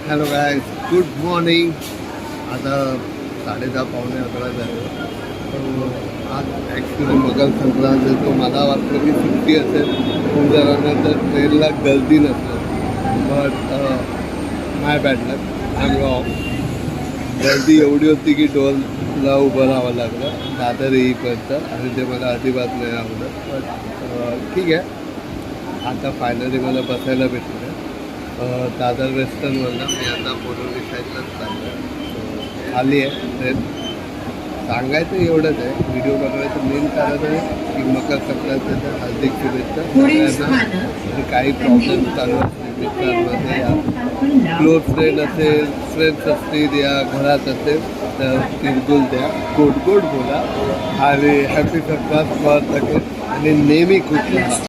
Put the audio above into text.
Hello guys, good morning. आता 10:30 पावणे 11 झाले. आज ॲक्च्युली मकर संक्रांत आहे, तो मला वाटलं की सुट्टी असेल, तुमच्या तर ट्रेनला गर्दी नसेल. But my bad luck, I am wrong. गर्दी एवढी होती की टोलला उभं राहावं लागलं दादर येईपर्यंत, आणि ते मला अजिबात नाही आवडत. बट ठीक आहे, आता फायनली मला बसायला भेटलं दादर वेस्टर्नवरनं. मी आता बोरिवली साईडलाच चाललो आहे. आली आहे ट्रेन. सांगायचं एवढंच आहे, व्हिडिओ बनवायचं मेन कारण आहे की मकर संक्रांतीच्या हार्दिक शुभेच्छा सगळ्यांना. आणि काही प्रॉब्लेम चालू असतील मित्रांमध्ये, या क्लोज फ्रेंड असेल, फ्रेंड्स असतील, या घरात असेल, तर तिरगुल द्या, गोड गोड बोला, आणि हॅपी संक्रांत फॉर सगळे, आणि नेहमी खुश राहा.